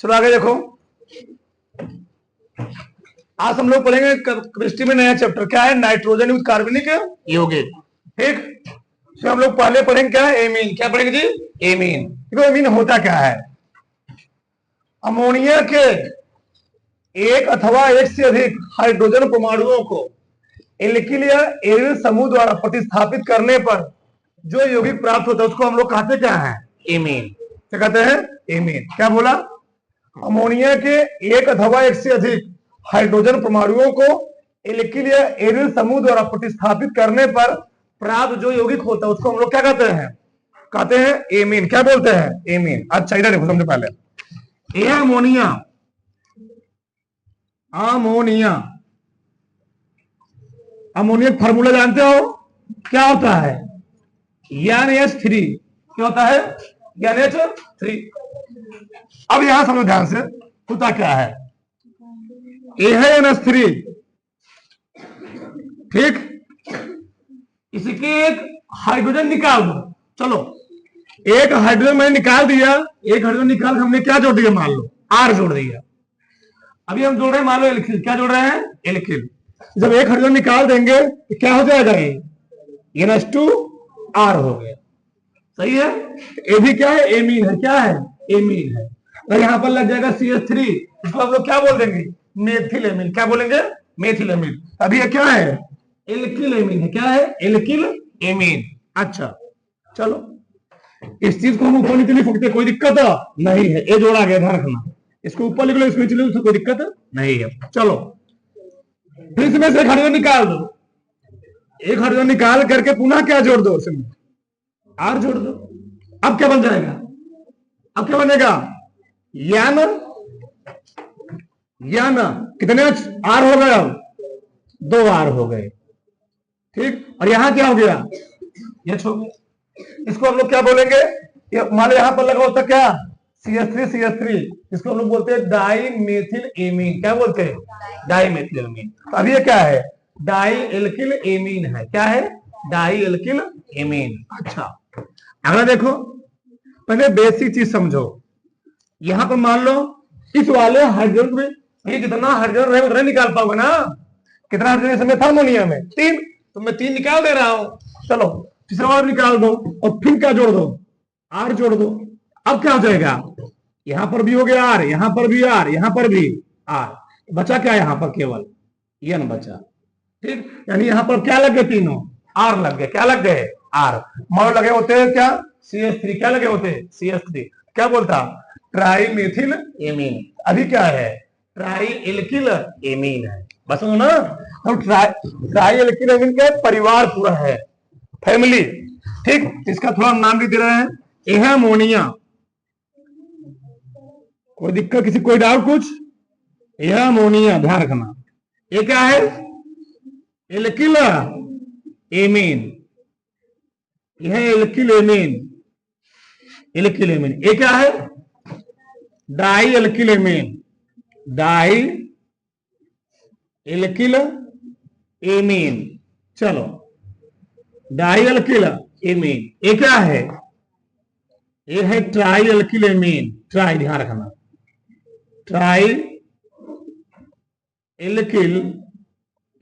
चलो आगे देखो। आज हम लोग पढ़ेंगे केमिस्ट्री में नया चैप्टर, क्या है, नाइट्रोजन विद कार्बनिक यौगिक। ठीक, तो हम लोग पहले पढ़ेंगे क्या है, एमीन। क्या पढ़ेंगे जी? एमीन। देखो एमीन होता क्या है। अमोनिया के एक अथवा एक से अधिक हाइड्रोजन परमाणुओं को एल्किल या एरिल समूह द्वारा प्रतिस्थापित करने पर जो यौगिक प्राप्त होता है उसको हम लोग कहते क्या है, एमीन। क्या कहते हैं? एमीन। क्या बोला? अमोनिया के एक अथवा एक से अधिक हाइड्रोजन परमाणुओं को एल्किल या एरिल समूह द्वारा प्रतिस्थापित करने पर प्राप्त जो यौगिक होता है उसको हम लोग क्या कहते हैं? कहते हैं एमीन। क्या बोलते हैं? एमीन। अच्छा इधर देखो, समझो पहले। यह अमोनिया, अमोनिया, अमोनिया फार्मूला जानते हो क्या होता है? NH3। क्या होता है? NH3। अब यहां समझो ध्यान से, होता क्या है, ये है NH3, ठीक, इसके एक हाइड्रोजन निकाल दो। चलो एक हाइड्रोजन मैंने निकाल दिया, एक हाइड्रोजन निकाल हमने क्या जोड़ दिया, मान लो R जोड़ दिया। अभी हम जोड़ रहे हैं, मान लो एल्किल। क्या जोड़ रहे हैं? एल्किल। जब एक हाइड्रोजन निकाल देंगे तो क्या हो जाएगा, ये NH2R हो गया। सही है। ये भी क्या है, एमीन है। क्या है? एमीन है। तो यहां पर लग जाएगा CH3, इसको हम लोग क्या बोल देंगे, मेथिल एमीन। क्या बोलेंगे? Methyl amine. अभी ये क्या है, एल्किल एमीन है। क्या है? Alkyl amine. अच्छा चलो, इस चीज को हम ऊपर नीचे लिख सकते, कोई दिक्कत नहीं है। ये जोड़ा गया, ध्यान रखना। इसको ऊपर लिख लो, इसको नीचे लिख लो, कोई दिक्कत नहीं है। चलो फिर इसमें से एक हाइड्रोजन निकाल दो। एक हाइड्रोजन निकाल करके पुनः क्या जोड़ दो, इसमें R जोड़ दो। अब क्या बन जाएगा, अब क्या बनेगा, यान, यान कितने R हो गए, अब 2R हो गए। ठीक, और यहां क्या हो गया, H हो गया। इसको हम लोग क्या बोलेंगे, मान लो यहां पर लगा होता क्या, CH3, इसको हम लोग बोलते हैं डाई मेथिल एमीन। क्या बोलते हैं? Di methyl amine. अब ये क्या है, डाई एल्किल एमीन है। क्या है? Di alkyl amine. अच्छा अगला देखो, पहले बेसिक चीज समझो। यहां पर मान लो इस वाले हाइड्रोजन में ये कितना हाइड्रोजन रहे उतना निकाल पाओगे ना। कितना हाइड्रोजन इसमें था अमोनिया में? 3, तो मैं 3 निकाल दे रहा हूं। चलो तीसरा और निकाल दो, और फिर क्या जोड़ दो, R जोड़ दो। अब क्या हो जाएगा, यहां पर भी हो गया R, यहां पर भी R, यहां पर भी R, बचा क्या यहां पर, केवल N बचा। ठीक, यानी यहां पर क्या लग गए, तीनों R लग गए। क्या लग गए? R। मान लगे होते हैं क्या, CH3। क्या लगे होते हैं? CH3। क्या बोलता, ट्राई मेथिल एमीन। अभी क्या है, ट्राई एल्किल एमीन है। बस ना, हम ट्राई एल्किल एमीन के परिवार पूरा है, फैमिली। ठीक, इसका थोड़ा नाम भी दे रहे हैं, यह अमोनिया। कोई दिक्कत, किसी कोई डाउट कुछ? यह अमोनिया, ध्यान रखना। ये क्या है, एल्किल एमीन। यह एल्किल एमीन, एल्किल एमीन। ये क्या है, di alkyl amine, di alkyl amine. चलो डाई एल्किल एमीन। ये क्या है, ये है ट्राई एल्किल एमीन। ट्राई, ध्यान रखना, ट्राई एल्किल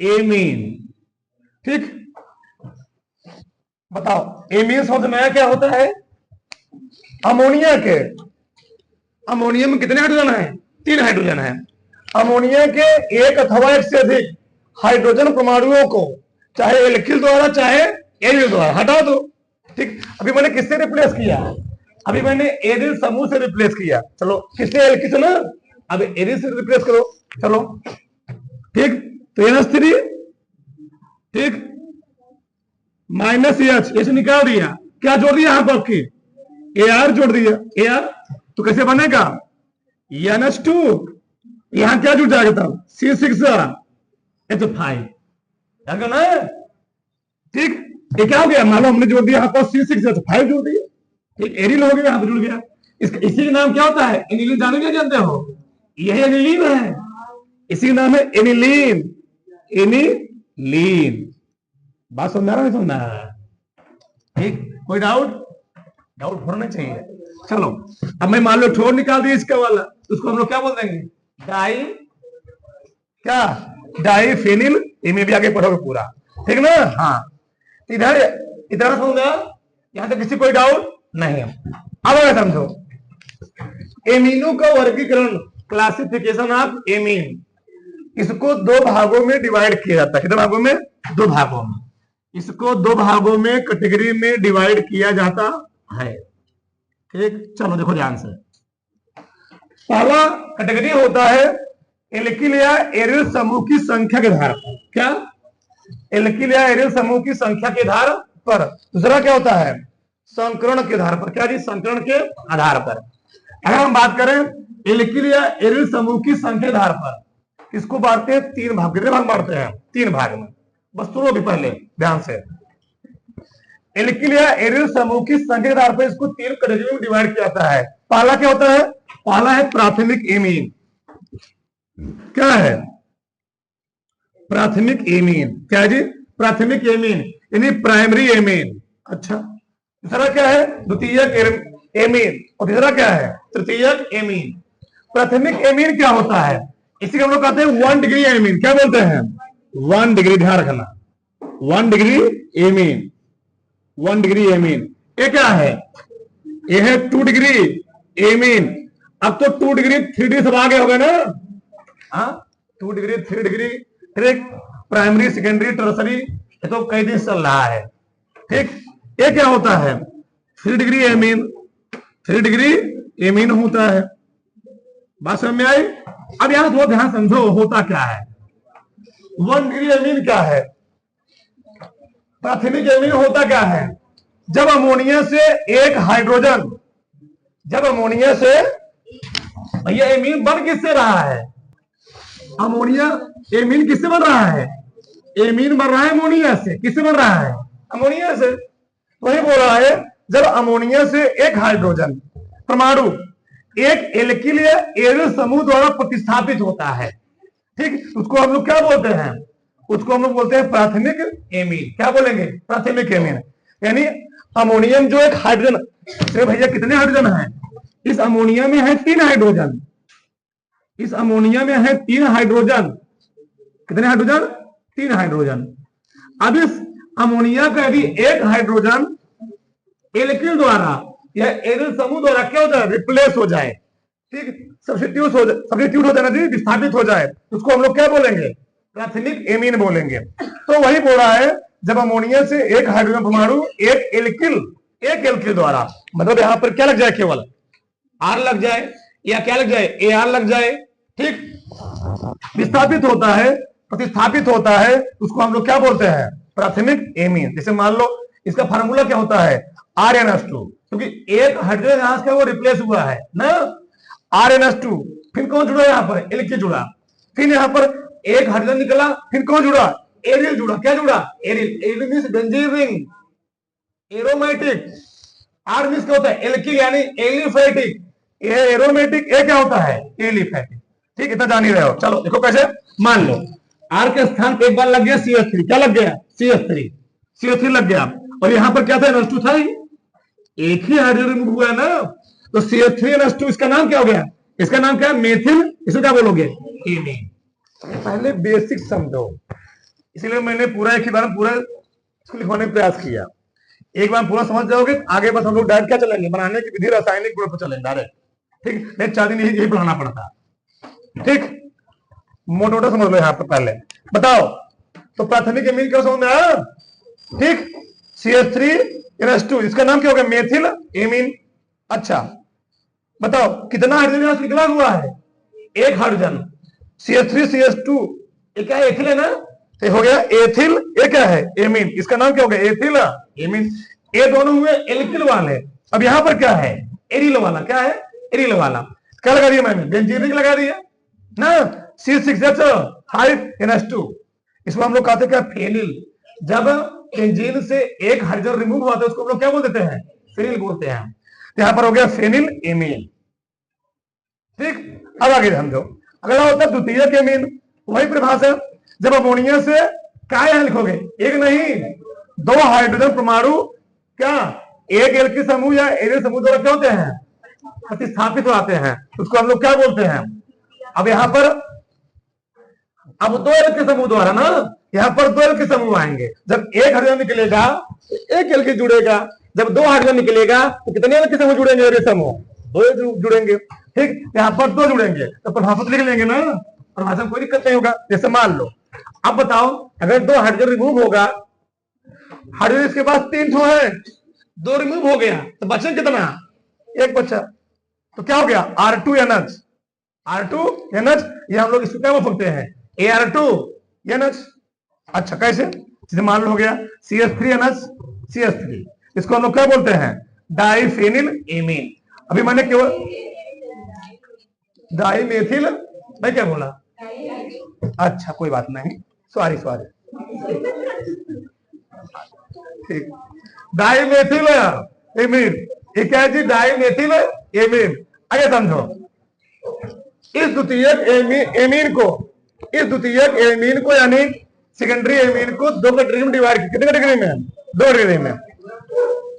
एमीन। ठीक, बताओ एमीन शब्द में क्या होता है, अमोनिया के, अमोनिया में कितने हाइड्रोजन है, 3 हाइड्रोजन है। अमोनिया के एक अथवा एक से अधिक हाइड्रोजन परमाणुओं को चाहे एल्किल द्वारा चाहे एरिल द्वारा हटा दो। ठीक, अभी मैंने किससे रिप्लेस किया, अभी मैंने एरिल समूह से रिप्लेस किया। चलो किससे, एल्किल से ना, अब एरिल से रिप्लेस करो। चलो ठीक, तो NH3, ठीक, -H, ऐसे निकाल दिया। क्या जोड़ दिया यहां पर, आपकी AR जोड़ दिया, AR। तो कैसे बनेगा, NH2, यहां क्या जुड़ जाएगा तब, C6H5 ना। ठीक, ये क्या हो गया, मान लो हमने जोड़ दिया यहां पर C6H5 जोड़ दिया। ठीक, एरिल हो गया, यहां पर जुड़ गया। इसी का नाम क्या होता है, एनिलीन। जाने क्या जानते हो, यही एनिलीन है, इसी का नाम है एनिलीन। एनिलीन। बात समझा रहा, नहीं समझा? ठीक, कोई डाउट? डाउट होना चाहिए। चलो अब मैं मान लो ठोर निकाल दिया इसका वाला, उसको हम लोग क्या बोल देंगे? डाई, क्या? डाई फेनिल एमीन भी आगे पढ़ोगे पूरा, ठीक ना? हाँ, इधर इधर समझ गया? यहां तक किसी कोई डाउट नहीं? अब अगर समझो एमीनो का वर्गीकरण, क्लासिफिकेशन ऑफ एमीन, इसको दो भागों में डिवाइड किया जाता है। कितने भागों में? दो भागों में। इसको दो भागों में कैटेगरी में डिवाइड किया जाता है। ठीक, चलो देखो ध्यान से। पहला कैटेगरी होता है एल्किल या एरिल समूह की संख्या के आधार पर। क्या? एल्किल या एरिल समूह की संख्या के आधार पर। दूसरा क्या होता है? संकरण के आधार पर। क्या जी? संकरण के आधार पर। अगर हम बात करें एल्किल या एरिल समूह की संख्या के आधार पर, इसको बांटते हैं तीन भाग। कितने भाग बांटते हैं? तीन भाग में। बस सुनो भी पहले ध्यान से। एल्किल या एरिल समूह की संख्या के आधार पर इसको तीन कैटेगरी में डिवाइड किया जाता है। पहला क्या होता है? पहला है प्राथमिक एमीन। क्या है? प्राथमिक एमीन। क्या जी? प्राथमिक एमीन यानी प्राइमरी एमीन। अच्छा, दूसरा क्या है? द्वितीयक एमीन। और तीसरा क्या है? तृतीयक एमीन। प्राथमिक एमीन क्या होता है? इसी को हम लोग कहते हैं 1 डिग्री एमीन। क्या बोलते हैं? 1 डिग्री, ध्यान रखना, 1 डिग्री एमीन। 1 degree amine. ये क्या है? ये है 2 डिग्री एमीन। अब तो 2 डिग्री 3 डिग्री सब आगे हो गए ना? हाँ, 2 डिग्री 3 डिग्री, ठीक, प्राइमरी सेकेंडरी टर्सरी, ये तो कई दिन चल रहा है। ठीक, ये क्या होता है? 3 डिग्री एमीन। 3 डिग्री एमीन होता है। बात समझ में आई? अब यहां थोड़ा ध्यान समझो होता क्या है। 1 डिग्री एमीन क्या है? प्राथमिक एमीन होता क्या है? जब अमोनिया से एक हाइड्रोजन, जब अमोनिया से, भैया एमीन बन किससे रहा है? अमोनिया एमीन किससे बन रहा है? एमीन बन रहा है अमोनिया से। किससे बन रहा है? अमोनिया से। वही बोल रहा है जब अमोनिया से एक हाइड्रोजन परमाणु एक एल्किल या एरिल समूह द्वारा प्रतिस्थापित होता है, ठीक, उसको हम लोग क्या बोलते हैं? उसको हम लोग बोलते हैं प्राथमिक एमीन। क्या बोलेंगे? प्राथमिक एमीन। यानी अमोनियम जो एक हाइड्रोजन, भैया कितने हाइड्रोजन हैं? इस अमोनिया में है 3 हाइड्रोजन। इस अमोनिया में है 3 हाइड्रोजन। कितने हाइड्रोजन? 3 हाइड्रोजन। अब इस अमोनिया का यदि एक हाइड्रोजन एल्किल द्वारा या एरिल समूह द्वारा क्या हो जाए? रिप्लेस हो जाए, ठीक, सब्स्टिट्यूट हो जाए ना जी, विस्थापित हो जाए, उसको हम लोग क्या बोलेंगे? प्राथमिक एमीन बोलेंगे। तो वही बोल रहा है जब अमोनिया से एक हाइड्रोजन परमाणु एक एल्किल द्वारा, मतलब यहां पर क्या लग जाए? केवल आर लग जाए या क्या लग जाए? ए आर लग जाए, ठीक, विस्थापित होता है, प्रतिस्थापित होता है, उसको हम लोग क्या बोलते हैं? प्राथमिक एमीन। जैसे मान लो इसका फार्मूला क्या होता है? RnH2, क्योंकि एक हाइड्रोजन यहां से वो रिप्लेस हुआ है ना, RnH2। फिर कौन जुड़ा? यहां पर एल्किल जुड़ा। फिर यहां पर एक हाइड्रोजन निकला, फिर कौन जुड़ा? एरिल जुड़ा। क्या जुड़ा? Aryl. Aryl means benzene ring, aromatic. R means क्या होता है? एल्किल यानी एलिफेटिक। ये एरोमेटिक, ये क्या होता है? एलिफेटिक। ठीक, इतना जान ही रहे हो। चलो देखो कैसे। मान लो आर के स्थान पे एक बार लग गया CH3। क्या लग गया? CH3 लग गया। और यहां पर क्या था? NH2 था ही, एक ही हाइड्रोजन रिमूव हुआ है ना, तो CH3NH2, इसका नाम क्या हो गया? इसका नाम क्या है? मेथिल। इसको क्या बोलोगे? एमीन। पहले बेसिक समझो, इसलिए मैंने पूरा एक ही बार पूरा इसको लिखवाने का प्रयास किया। एक बार पूरा समझ जाओगे, आगे बस हम लोग डायरेक्ट क्या चलेंगे? बनाने की विधि, रासायनिक गुण पर चलेंगे डायरेक्ट। ठीक, नहीं 4 दिन यही पढ़ाना पड़ता। ठीक, मोटा समझ लो यहां पर। पहले बताओ तो प्राथमिक एमीन क्या समझ में आया? ठीक, CH3NH2, इसका नाम क्या हो गया? Methyl amine. अच्छा बताओ कितना हाइड्रोजन यहां से निकला हुआ है? एक हाइड्रोजन। CH3CH2, ये क्या है? एथिल है ना, तो हो गया एथिल। ये क्या है? एमीन। इसका नाम क्या हो गया? Ethyl amine. ये दोनों हुए एल्किल वाले। अब यहां पर क्या है? एरिल वाला। क्या है? एरिल वाला। क्या लगा दिया मैंने? बेंजीन रिंग लगा दिया ना, C6H5NH2। इसमें हम लोग कहते हैं क्या? फेनिल। जब बेंजीन से एक हाइड्रोजन रिमूव हुआ था उसको हम लोग क्या बोल देते हैं? फेनिल बोलते हैं। तो यहां पर हो गया फेनिल एमीन। ठीक, अब आगे समझो। अगला होता है द्वितीयक एमीन। वही परिभाषा, जब अमोनिया से क्या यहां लिखोगे? एक नहीं, 2 हाइड्रोजन परमाणु क्या एक एल्किल समूह या एरिल समूह द्वारा क्या होते हैं? प्रतिस्थापित हो आते हैं, उसको हम लोग क्या बोलते हैं। अब यहाँ पर अब दो एल के समूह द्वारा ना, यहाँ पर दो एल के समूह आएंगे। जब एक हाइड्रोजन निकलेगा तो एक एल के जुड़ेगा, जब दो हाइड्रोजन निकलेगा तो कितने एल के समूह जुड़ेंगे, और ये समूह दो एल जुड़ेंगे। ठीक, यहाँ पर दो जुड़ेंगे तो प्रभाषा लिख लेंगे ना, प्रभाषा में कोई दिक्कत नहीं होगा। जैसे मान लो, अब बताओ अगर दो हाइड्रोजन रिमूव होगा, हाइड्रोजन इसके पास 3 ठो है, दो रिमूव हो गया तो बचे कितना, एक बचा, तो क्या हो गया R2NH। R2NH ये हम लोग इसको क्या बोल सकते हैं, AR2NH। अच्छा कैसे, जैसे मान लो हो गया CH3NH CH3, इसको हम लोग क्या बोलते हैं, डाइफेनिल एमीन। अभी मैंने केवल डाइमेथिल, मैं क्या बोला, अच्छा कोई बात नहीं, सॉरी ठीक, डाइमेथिल एमीन, ये क्या है जी, डाइमेथिल एमीन। आगे समझो, इस द्वितीयक एमीन को यानी सेकेंडरी एमीन को दो कैटेगरी में डिवाइड, कितने कैटेगरी में, 2 कैटेगरी में।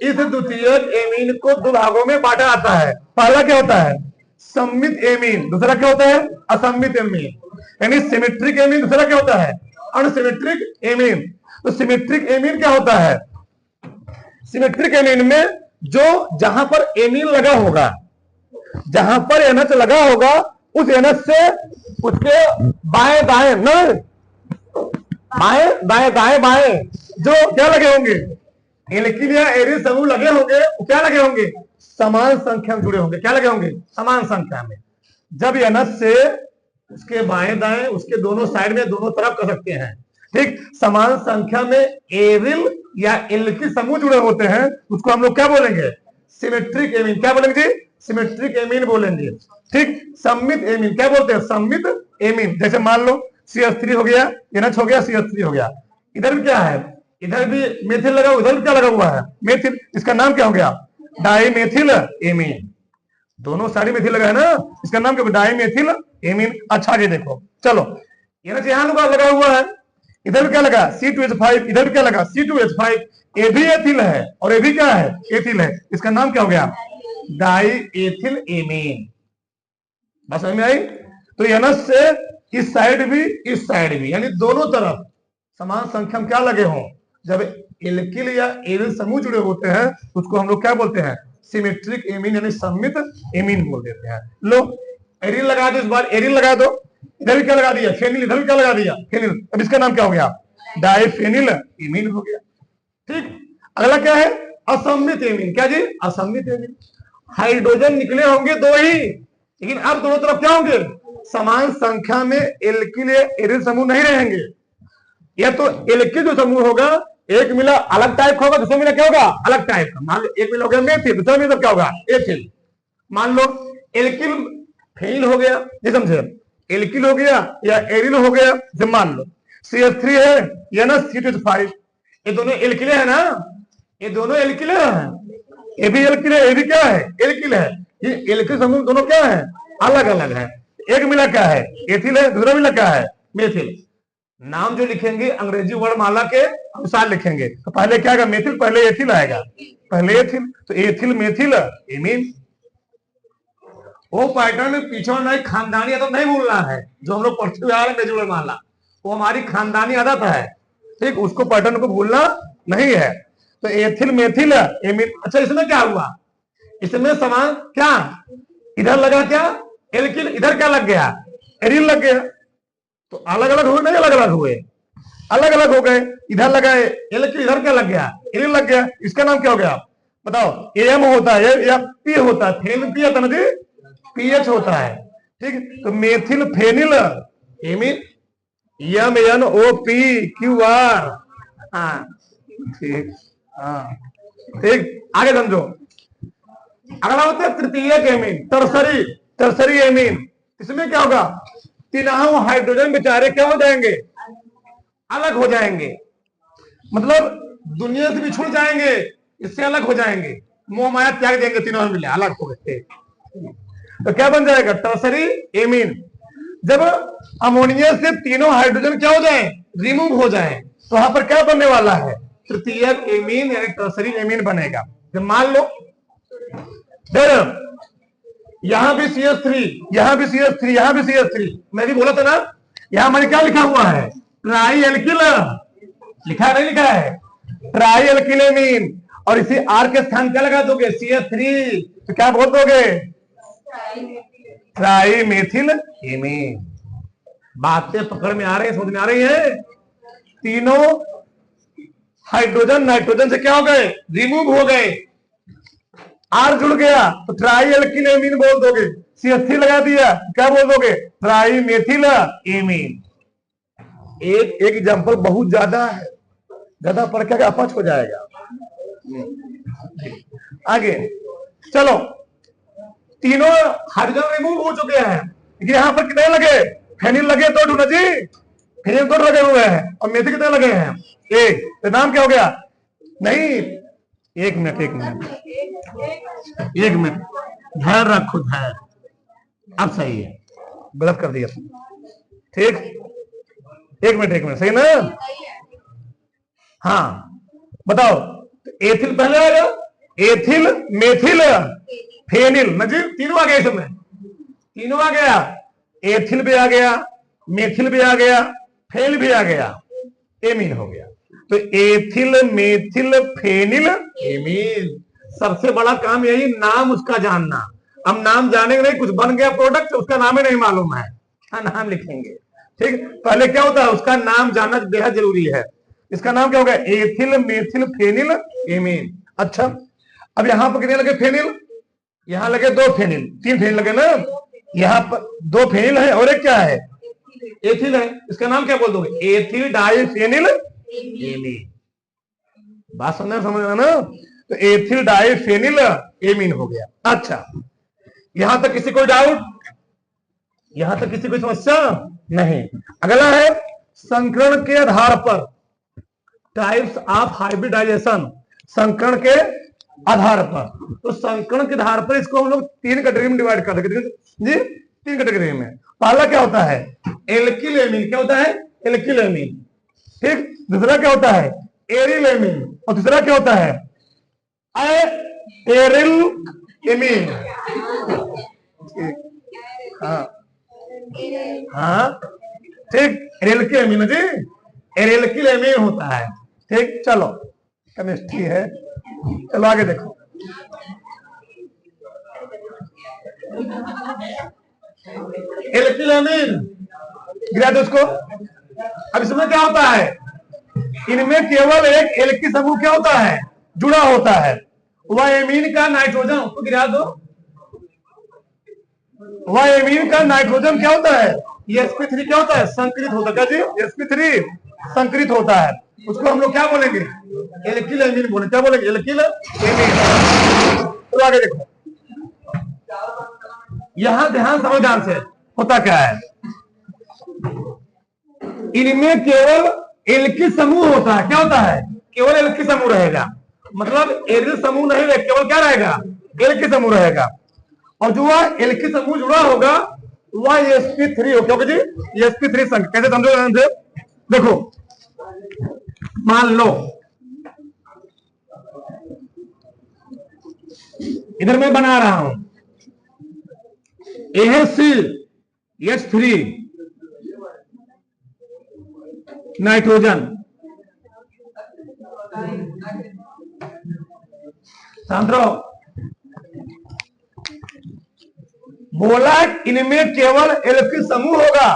इस द्वितीयक एमीन को 2 भागों में बांटा जाता है। पहला क्या होता है, सम्मित एमीन, दूसरा क्या होता है, असम्मित एमीन। यानी सिमेट्रिक एमीन, दूसरा क्या होता है, अनसिमेट्रिक एमीन। तो सिमेट्रिक एमीन क्या होता है, सिमेट्रिक एमीन में जो जहां पर एमीन लगा होगा, जहां पर एनएच लगा होगा, उस एनएच से उसके बाएं दाएं न बाएं जो क्या लगे होंगे, एल्किल या एरिल समूह लगे होंगे, वो क्या लगे होंगे, समान संख्या में जुड़े होंगे। क्या लगे होंगे, समान संख्या में। जब एनएच से उसके बाएं दाएं, उसके दोनों साइड में, दोनों तरफ कर सकते हैं। ठीक, समान संख्या में एरिल या एल्किल समूह जुड़े होते हैं, उसको हम लोग क्या बोलेंगे, सिमेट्रिक एमीन। क्या बोलेंगे जी, सिमेट्रिक एमीन बोलेंगे। ठीक, सम्मित एमीन क्या बोलते हैं, सम्मित एमीन। जैसे मान लो CH3 हो गया, NH हो गया, CH3 हो गया। इधर भी क्या है, इधर भी मेथिल लगा, उधर भी क्या लगा हुआ है, मेथिल। इसका नाम क्या हो गया, डाइमेथिल एमीन। दोनों साइड मेथिल लगा है ना, इसका नाम क्या, डाइमेथिल एमीन। अच्छा आगे देखो, चलो NH यहां लगा हुआ है, इधर भी क्या लगा C2H5, इधर भी क्या लगा C2H5। ये भी एथिल है और ये भी क्या है, एथिल है। इसका नाम क्या हो गया, डाई एथिल एमीन। बात समझ में आई। तो NH से इस साइड भी इस साइड भी, यानी दोनों तरफ समान संख्या में क्या लगे हों, जब एल्किल या एरिल समूह जुड़े होते हैं, उसको हम लोग क्या बोलते हैं, सिमेट्रिक एमीन यानी सम्मित एमीन बोल देते हैं। लो एरिल लगा दो, इस बार एरिल लगा दो, इधर भी क्या लगा दिया, फेनिल, इधर भी क्या लगा दिया, फेनिल। अब इसका नाम क्या हो गया, डाइफेनिल एमीन हो गया। ठीक, अगला क्या है, असम्मित एमीन। क्या जी, असम्मित एमीन। हाइड्रोजन निकले होंगे 2 ही, लेकिन अब दोनों तरफ क्या होंगे, समान संख्या में एल्किल या एरिल समूह नहीं रहेंगे। या तो एल्किल जो समूह होगा, एक मिला अलग टाइप का होगा, दूसरा मिला क्या होगा, अलग टाइप का। मान लो एक मिला हो गया मेथिल, दूसरा मिला क्या होगा, एथिल। मान लो एल्किल फेनिल हो गया, ये समझे, एल्किल हो गया या एरिल हो गया। जब मान लो CH3 है या ना C2H5, ये दोनों एल्किल है ना, ये दोनों एल्किल है, ये भी एल्किल है, ये भी क्या है, एल्किल है। ये एल्किल समूह दोनों क्या है, अलग अलग है। एक मिला क्या है, एथिल है, दूसरा मिला क्या है, मेथिल। नाम जो लिखेंगे अंग्रेजी वर्णमाला के अनुसार लिखेंगे। तो पहले क्या आएगा, मेथिल, पहले एथिल आएगा, पहले एथिल। तो एथिल मेथिल एमीन। वो पैटर्न पीछे नहीं, खानदानी आदत नहीं भूलना है, जो हम लोग पढ़ते हुए आ रहे हैं अंग्रेजी वर्णमाला, वो हमारी खानदानी आदत है। ठीक, उसको पैटर्न को भूलना नहीं है। तो एथिल मेथिल एमीन। अच्छा इसमें क्या हुआ, इसमें समान क्या, इधर लगा क्या एल्किल, इधर क्या लग गया, एरिल लग गया। तो अलग अलग हुए, नहीं अलग अलग हुए, अलग अलग हो गए। इधर लगा एल्किल, इधर क्या लग गया, एरिल लग गया। इसका नाम क्या हो गया, बताओ। AM होता है या P होता है, फेनिल P होता है ना जी, PH होता है। ठीक, तो मेथिल फेनिल एमीन, MNOPQR। हाँ ठीक, हाँ ठीक, आगे समझो। अगला होता है तृतीयक एमीन, टर्सरी एमीन। इसमें क्या होगा, तीनों हाइड्रोजन बेचारे क्या हो जाएंगे, अलग हो जाएंगे। मतलब दुनिया से बिछुड़ जाएंगे, इससे अलग हो जाएंगे, मोह माया त्याग देंगे, तीनों मिले अलग हो गए। तो क्या बन जाएगा, टर्सरी एमीन। जब अमोनिया से तीनों हाइड्रोजन क्या हो जाए, रिमूव हो जाए, तो वहां पर क्या बनने वाला है, तृतीयक एमीन यानी टर्सरी एमीन बनेगा। जब मान लो यहां भी CH3, यहां भी CH3, यहां भी CH3। मैं भी बोला था ना, यहां मैंने क्या लिखा हुआ है, ट्राई एल्किल लिखा नहीं लिखा है, ट्राई एल्किलेमीन। और इसी आर के स्थान क्या लगा दोगे, CH3, तो क्या बोल दोगे, ट्राई मेथिल एमीन। बातें पकड़ में आ रही है, समझ में आ रही है। तीनों हाइड्रोजन नाइट्रोजन से क्या हो गए, रिमूव हो गए, आर जुड़ गया तो ट्राई एल्किल एमीन बोल दोगे। CH3 लगा दिया क्या बोल दोगे, ट्राई मेथिल एमीन। एक एग्जांपल बहुत ज्यादा है, ज्यादा पढ़ के अपच हो जाएगा। आगे चलो, तीनों हाइड्रोजन रिमूव हो चुके हैं, लेकिन यहां पर कितने लगे, फेनिल लगे दो ढूंढो जी, फेनिल दो लगे हुए हैं, और मेथिल कितने लगे हैं, एक। तो नाम क्या हो गया, नहीं, एक मिनट धैर्य रखो, धैर्य। अब सही है, गलत कर दिया ठीक, एक मिनट सही ना। हाँ बताओ, एथिल पहले आएगा, एथिल मेथिल फेनिल, नजीब तीनों आ गए इसमें, तीनों आ गया, एथिल भी आ गया, मेथिल भी आ गया, फेनिल भी आ गया, एमीन हो गया। तो एथिल मेथिल फेनिल एमीन। सबसे बड़ा काम यही, नाम उसका जानना। हम नाम जानेंगे नहीं, कुछ बन गया प्रोडक्ट, उसका नाम ही नहीं मालूम है, क्या नाम लिखेंगे, ठीक। पहले क्या होता है, उसका नाम जानना बेहद जरूरी है। इसका नाम क्या होगा, एथिल मेथिल फेनिल एमीन। अच्छा, अब यहां पर कितने लगे फेनिल, यहां लगे दो फेनिल, तीन फेनिल लगे ना, यहां पर दो फेनिल है और एक क्या है, एथिल है। इसका नाम क्या बोल दोगे, एथिल डाइफेनिल एमीन। बात समझ रहे ना, तो एथिल डाइफेनिल एमीन हो गया। अच्छा, यहां तक किसी को डाउट, यहां तक किसी को समस्या नहीं। अगला है संकरण के आधार पर, टाइप्स ऑफ हाइब्रिडाइजेशन, संकरण के आधार पर। तो संकरण के आधार पर इसको हम लोग तीन कैटेगरी में डिवाइड कर देंगे जी, तीन कैटेगरी में। पहला क्या होता है, एल्किल एमीन, क्या होता है, एल्किल एमीन, ठीक। दूसरा क्या होता है, एरिल एमीन, और तीसरा क्या होता है, एरिल एमीन, हाँ ठीक, एरिल एमीन जी, एरिल एमीन होता है, ठीक। चलो केमिस्ट्री है, चलो आगे देखो। एल्किल एमीन गिरा दो उसको। अब इसमें क्या होता है, इनमें केवल एक एल्किल समूह क्या होता है, जुड़ा होता है, वह एमीन का नाइट्रोजन, उसको गिरा दो। वह एमीन का नाइट्रोजन क्या होता है, sp3 क्या होता है, संकरित होता है, क्या जी, sp3 संकरित होता है। उसको हम लोग क्या बोलेंगे, एल्किल एमीन बोलेंगे, क्या बोलेंगे, एल्किल एमीन। तो आगे देखो, यहां ध्यान समझ, ध्यान से होता क्या है, इनमें केवल एल्किल समूह होता है, क्या होता है, केवल एल्किल समूह रहेगा, मतलब एरिल समूह नहीं रहेगा, केवल क्या रहेगा, एल्किल समूह रहेगा। और जो वह एल्किल समूह जुड़ा होगा वह sp3 हो, क्योंकि जी sp3 संघ, कैसे समझो ध्यान से देखो। मान लो इधर मैं बना रहा हूं AHC नाइट्रोजन, सांद्रो बोला इनमें केवल एल्किल समूह होगा,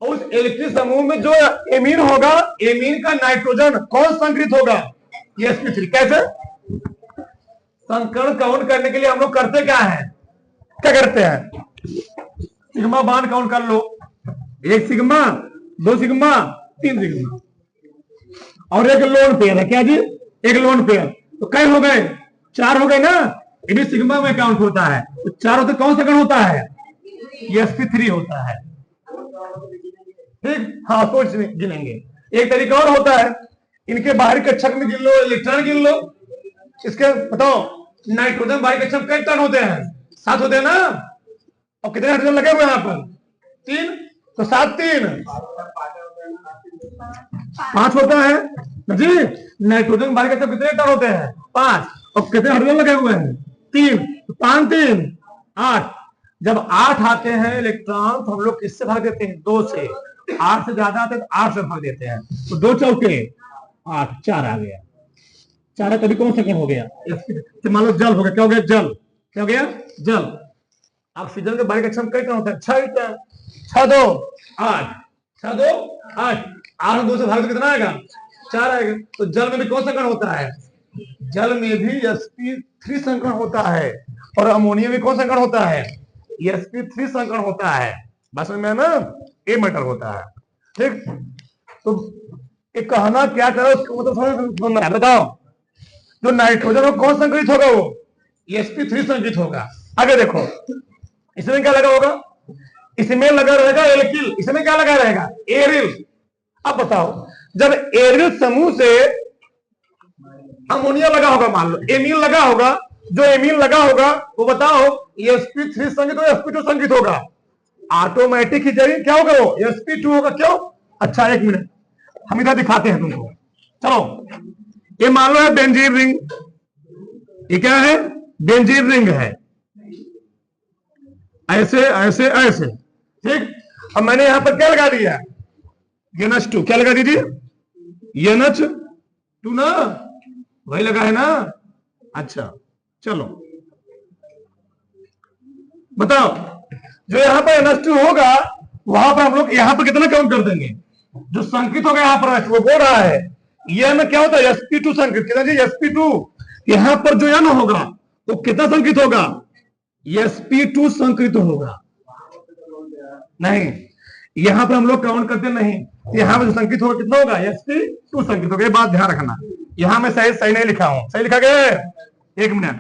और उस एल्किल समूह में जो एमीन होगा, एमीन का नाइट्रोजन कौन संकरित होगा, ये sp3। कैसे, संकरण काउंट करने के लिए हम लोग करते क्या है, क्या करते हैं, सिग्मा बांड काउंट कर लो, एक सिग्मा, दो सिग्मा, तीन सिग्मा, और एक लोन पेयर है, क्या जी, एक लोन पेयर, तो कई हो गए, चार हो गए ना, ये भी सिग्मा में काउंट होता है। तो चार होते कौन सा गण होता है, ये sp3 होता है, ठीक। हाँ तो गिनेंगे। एक तरीका और होता है, इनके बाहरी कक्षक में गिन लो, इलेक्ट्रॉन गिन लो। इसके बताओ, नाइट्रोजन बाहरी कक्षक कई टन होते हैं, 7 होते हैं ना, और कितने हाइड्रोजन लगे हुए यहाँ पर, 3, तो 7 3 5 होता है जी। नाइट्रोजन बाहरी कक्षक कितने टन होते हैं, 5, और कितने हाइड्रोजन लगे हुए हैं, 3, तो 5 3 8। जब 8 आते हैं इलेक्ट्रॉन तो हम लोग किससे भाग देते हैं? 2 से। 8 से ज्यादा आते हैं तो 8 से भाग देते हैं। तो 2 चौके 8, 4 आ गया। 4 है तभी कौन सा कण हो गया? तो मान लो जल हो गया। क्या हो गया? जल। क्या हो गया? जल। ऑक्सीजन के बारीक अक्षम कई कण होता है? 6 होता है। 6 2 8, 6 2 8, 8 2 से भाग तो कितना आएगा? 4 आएगा। तो जल में भी कौन सा कण होता है? जल में भी sp3 संकरण होता है। और अमोनिया में कौन सा कण होता है? sp3 संकरण होता है। बस में ना ए मेटल होता है। ठीक, तो ये कहना क्या करो उसको मतलब बताओ। जो नाइट्रोजन हो कौन संकलित होगा? वो sp3 संकलित होगा। आगे देखो, इसमें क्या लगा होगा? इसमें लगा रहेगा एल्किल। इसमें क्या लगा रहेगा? एरिल। अब बताओ, जब एरिल समूह से अमोनिया लगा होगा, मान लो एमीन लगा होगा, जो एमीन लगा होगा वो बताओ sp3 संगीत होगा sp2 संगीत होगा? ऑटोमेटिक ही जरिए क्या होगा? वो sp2 होगा। क्यों? अच्छा, एक मिनट हम इधर दिखाते हैं तुमको। चलो, ये मान लो है बेंजीन रिंग। ये क्या है? बेंजीन रिंग है। ऐसे ऐसे ऐसे। ठीक, अब मैंने यहां पर क्या लगा दिया? NH2। क्या लगा दीजिए? NH2 ना, वही लगा है ना? अच्छा, चलो बताओ, जो यहां पर NH2 होगा वहां पर हम लोग यहां पर कितना काउंट कर देंगे? जो संकेत होगा यहां पर वो बोल रहा है ये में क्या होता है? sp2 संकेत। कितना जी? sp2। यहां पर जो N होगा वो कितना संकेत होगा? sp2 संकेत होगा। नहीं, यहां पर हम लोग काउंट करते नहीं। यहां पर जो संकेत होगा कितना होगा? sp2 संकेत होगा। ये बात ध्यान रखना। यहां मैं सही नहीं लिखा हूं। सही लिखा गया? एक मिनट,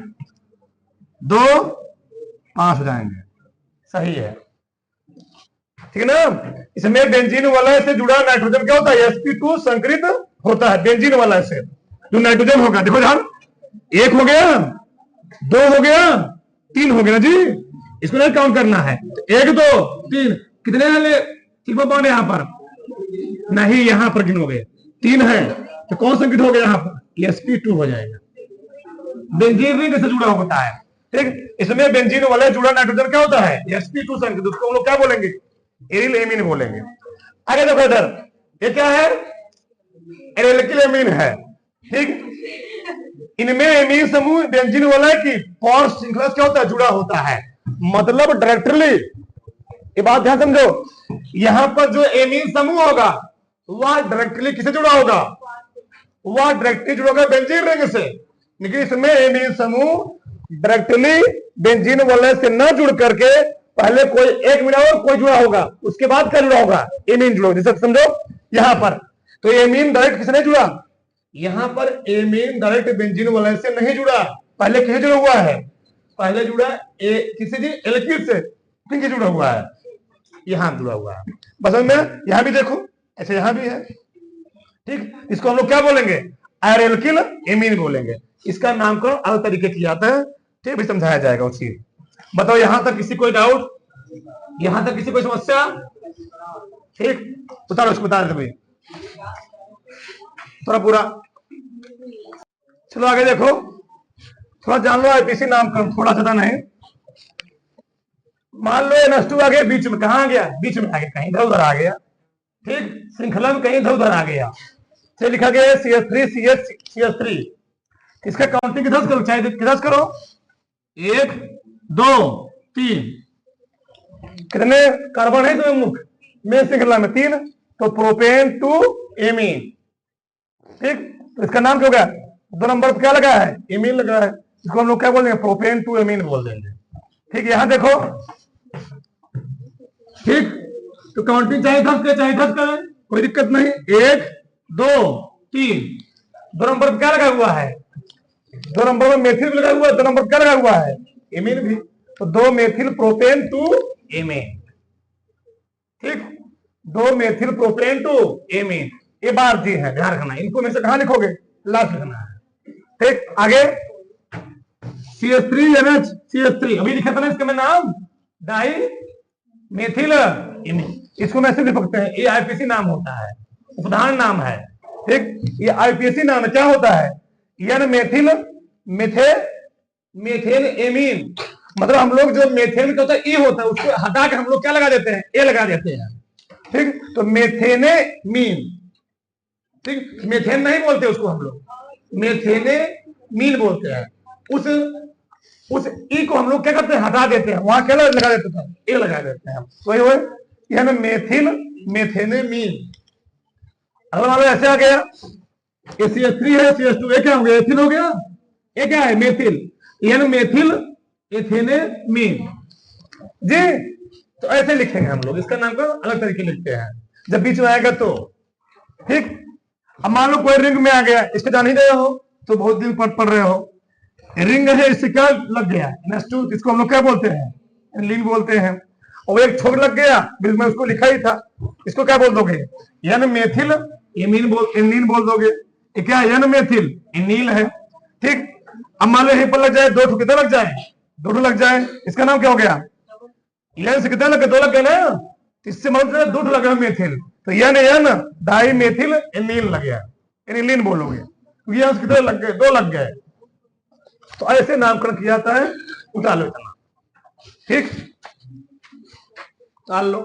2 5 हो जाएंगे। सही है, ठीक है ना? इसमें बेंजीन वाला से जुड़ा नाइट्रोजन क्या होता है? sp2 संकरित होता है बेंजीन वाला से जो नाइट्रोजन होगा। देखो ध्यान, 1 हो गया, 2 हो गया, 3 हो गया जी। इसको नहीं काउंट करना है। 1 2 3 कितने हैं सिग्मा बॉन्ड यहां पर? नहीं, यहां पर गिनोगे 3 है तो कौन संकेत हो गया यहां पर? sp2 हो जाएगा। बेंजीन रिंग से जुड़ा होता है। ठीक, इसमें बेंजीन वाले जुड़ा नाइट्रोजन क्या होता है? sp2 संकेत। उसको हम लोग क्या बोलेंगे? एरिल एमीन बोलेंगे। आगे देखो इधर, ये क्या है? एरिल एमीन है। ठीक, इनमें एमीन समूह बेंजीन वाला की पॉर श्रृंखला क्या होता है? जुड़ा होता है। मतलब डायरेक्टली, ये बात ध्यान समझो, यहां पर जो एमीन समूह होगा वह डायरेक्टली किसे जुड़ा होगा? वह डायरेक्टली जुड़ा होगा बेंजीन रिंग से। लेकिन इसमें एमीन समूह डायरेक्टली बेंजीन वाले से न जुड़ करके पहले कोई एक मिला और कोई जुड़ा होगा, उसके बाद क्या जुड़ा होगा? एमीन जुड़ा। जैसे समझो यहां पर तो एमीन डायरेक्ट किसने जुड़ा? यहां पर एमीन डायरेक्ट बेंजीन वाले से नहीं जुड़ा। पहले किसे जुड़ा हुआ है? पहले जुड़ा किसी जी एल्किल से, फिर जुड़ा हुआ है, यहां जुड़ा हुआ है। बस में यहां भी देखो, ऐसे यहां भी है। ठीक, इसको हम लोग क्या बोलेंगे? एल्किल एमीन बोलेंगे। इसका नामकरण अलग तरीके किया जाता है। ठीक, भी समझाया जाएगा उसी। बताओ यहां तक किसी कोई डाउट? यहां तक किसी कोई समस्या? ठीक, बताओ, उसको बता देते थोड़ा पूरा। चलो आगे देखो, थोड़ा जान लो आईपीसी नामकरण, थोड़ा ज्यादा नहीं। मान लो NH2 आ गया बीच में। कहां आ गया? बीच में आ गया, कहीं इधर उधर आ गया। ठीक, श्रृंखला में कहीं इधर उधर आ गया। से लिखा गया CH3 इसका काउंटिंग किधर करो? चाहे किधर करो? 1 2 3। कितने कार्बन है तुम्हें मुख्य में श्रृंखला में? 3। तो प्रोपेन टू एमीन। ठीक, तो इसका नाम क्या हो गया? 2 नंबर पर क्या लगा है? एमीन लगा है। इसको हम लोग क्या बोल देंगे? प्रोपेन टू एमीन बोल देंगे। ठीक, यहां देखो। ठीक, तो काउंटिंग चाहे 10 करे चाहे 10 करे, कोई दिक्कत नहीं। 1 2 3। 2 नंबर पर क्या लगा हुआ है? 2 नंबर में मेथिल लगा हुआ है। 2 नंबर पर क्या लगा हुआ है? एमीन भी। तो 2 मेथिल प्रोपेन टू एमीन। ठीक, 2 मेथिल प्रोपेन टू एमीन। ये बात जी है, ध्यान रखना। इनको में से कहां लिखोगे? लास्ट लिखना है। ठीक, आगे CH3NH CH3 अभी लिखा था ना इसका मैं नाम, डाई मेथिल एमीन। इसको मैं लिख सकते हैं, ये आईपीसी नाम होता है, उपधान नाम है। ठीक, ये आईपीसी नाम क्या होता है? N methyl methane amine. मतलब हम लोग जो मेथेन का होता है ई होता है, उसको हटा के हम लोग क्या लगा देते हैं, ए लगा देते हैं। ठीक, तो मेथेने मीन, ठीक, मेथेन नहीं बोलते उसको हम लोग, मेथेने मीन बोलते हैं। उस ई को हम लोग क्या करते हैं, हटा देते हैं, वहां क्या लगा देते हैं, ए लगा देते हैं। वही हुए यानी मेथिल मेथेने मीन। अगर मान लो ऐसे आ गया ACH3 है, CH2, ये क्या हो गया, एथिल हो गया। ये क्या है, मेथिल, यानी मेथिल एथेने मीन जी। तो ऐसे लिखेंगे हम लोग, इसका नाम को अलग तरीके लिखते हैं जब बीच में आएगा तो। ठीक, अब मान लो कोई रिंग में आ गया, इसको जान ही गए हो तो बहुत दिन पढ़ रहे हो, रिंग है, इससे क्या लग गया, NH2, इसको हम लोग क्या बोलते हैं, एनिलीन बोलते हैं। और एक छोड़ लग गया, बिल में उसको लिखा ही था, इसको क्या बोल दोगे, यानी मेथिल एनिलीन बोल दोगे। ये क्या है, यानी मेथिल एनिल है। ठीक, अब मान लो यहीं पर लग जाए, दो कितना लग जाए, दो लग जाए, इसका नाम क्या हो गया, यन से कितना लग गया, दो लग गया ना, इससे मतलब दो लग गया मेथिल, तो यन डाई मेथिल एनिल लग गया, एनिलीन बोलोगे, क्योंकि यहां से कितने लग गए, दो लग गए। तो ऐसे नामकरण किया जाता है, उतार लो इतना। ठीक, उतार लो।